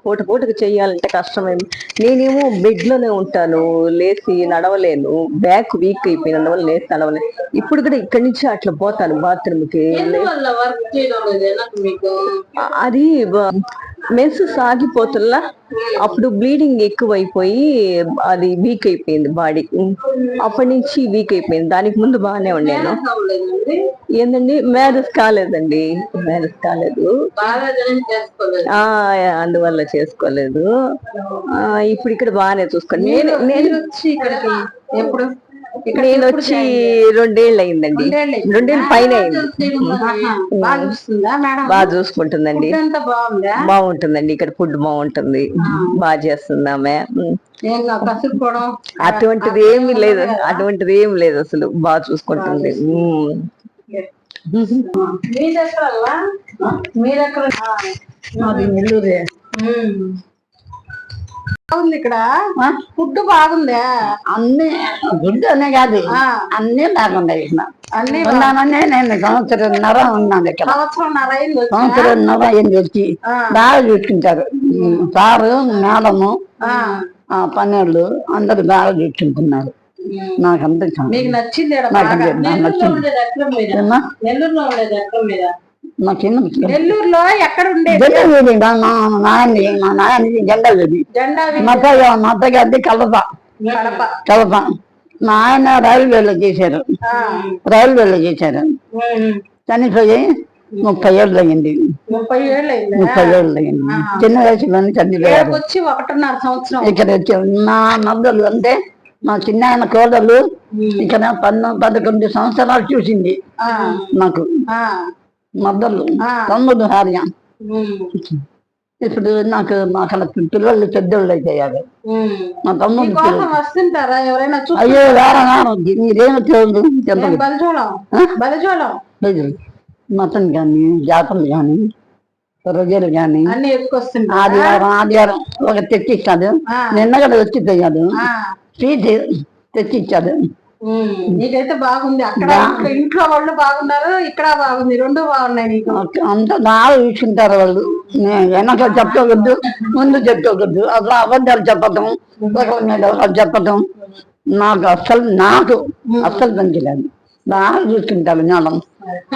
పూటకు చెయ్యాలంటే కష్టమేమి. నేనేమో బెడ్ లోనే ఉంటాను, లేచి నడవలేను, బ్యాక్ వీక్ అయిపోయిన అందువల్ల లేచి నడవలేను. ఇప్పుడు కూడా ఇక్కడి నుంచి అట్లా పోతాను బాత్రూమ్ కి. అది మెన్స్ సాగిపోతుల్లా, అప్పుడు బ్లీడింగ్ ఎక్కువైపోయి అది వీక్ అయిపోయింది బాడీ. అప్పటి నుంచి వీక్ అయిపోయింది. దానికి ముందు బాగానే ఉండేను. ఏందండి, మ్యారేజ్ కాలేదండి, మ్యారేజ్ కాలేదు, అందువల్ల చేసుకోలేదు. ఇప్పుడు ఇక్కడ బాగానే చూసుకోండి. నేను వచ్చి 2 ఏళ్ళు అయిందండి, 2 ఏళ్ళు పైన అయింది. బాగా చూసుకుంటుందండి, బాగుంటుందండి. ఇక్కడ ఫుడ్ బాగుంటుంది, బాగా చేస్తుంది ఆమె. అటువంటిది ఏమి లేదు, అటువంటిది ఏమి లేదు, అసలు బాగా చూసుకుంటుంది. నెల్లూరే. బాగుంది ఇక్కడ, ఫుడ్ బాగుందా? అన్ని గుడ్ అనే కాదు, అన్ని బాగున్నాయి. అన్ని ఉన్నానని నేను సంవత్సరంన్నర ఉన్నాను ఇక్కడ. సంవత్సరంన్నర అయింది వచ్చి. బాగా చూసుకుంటారు సారు, మేడము, పన్నెళ్ళు అందరు బాగా చూసుకుంటున్నారు. నాకు అంత నచ్చింది. నెల్లూరులో ఎక్కడ ఉండేది? మా నాయన జెండాది, మతగాది కలప. మా ఆయన రైల్వేలో చేశారు, చనిపోయి 30 ఏళ్ళు అయింది. 30 ఏళ్ళు అయింది. చిన్న వయసులోనే చనిపోయారు. ఇక్కడ వచ్చి నా నద్దలు అంటే మా చిన్న ఆయన కోడలు ఇక్కడ 11 సంవత్సరాలు చూసింది నాకు. మద్దలు తమ్ముడు హార్య. ఇప్పుడు నాకు అక్కడ పిల్లలు పెద్దోళ్ళు అయిపోయారు. మా తమ్ముడు అయ్యో మీరేమో మటన్ కానీ, జాతలు కానీ, రొయ్యలు కానీ ఆదివారం ఒక తెచ్చిస్తాడు. నిన్న కూడా వచ్చి పోయాడు, స్వీట్ తెచ్చిచ్చాడు. నీకైతే బాగుంది. అక్కడ ఇంట్లో వాళ్ళు బాగున్నారు, ఇక్కడ బాగుంది, రెండు బాగున్నాయి. నీకు అంత బాగా చూసుకుంటారు వాళ్ళు. వెనక చెప్పుకోవద్దు, ముందు చెప్పుకోవద్దు, అట్లా అబద్ధాలు చెప్పటం, ఒకరి మీద ఒకరు చెప్పటం నాకు అస్సలు పనికిలేదు. బాగా చూసుకుంటారు మేడం.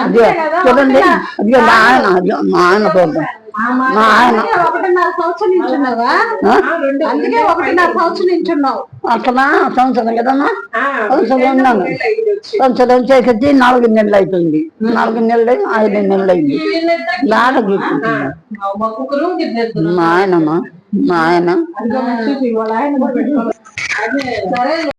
అదే చూడండి, అదే మా ఆయన చూద్దాం. మా ఆయన 1.5 సంవత్సరం నించున్నావా? అందుకే 1.5 సంవత్సరం నించున్నావు. అట్లా సంవత్సరం కదమ్మా, సంవత్సరం ఉన్నాను. సంవత్సరం చేసి 4 నెలలు అవుతుంది. 4 నెలలు 5 నెలలు అయింది. బాగా చూసుకుంటున్నాను. మా ఆయన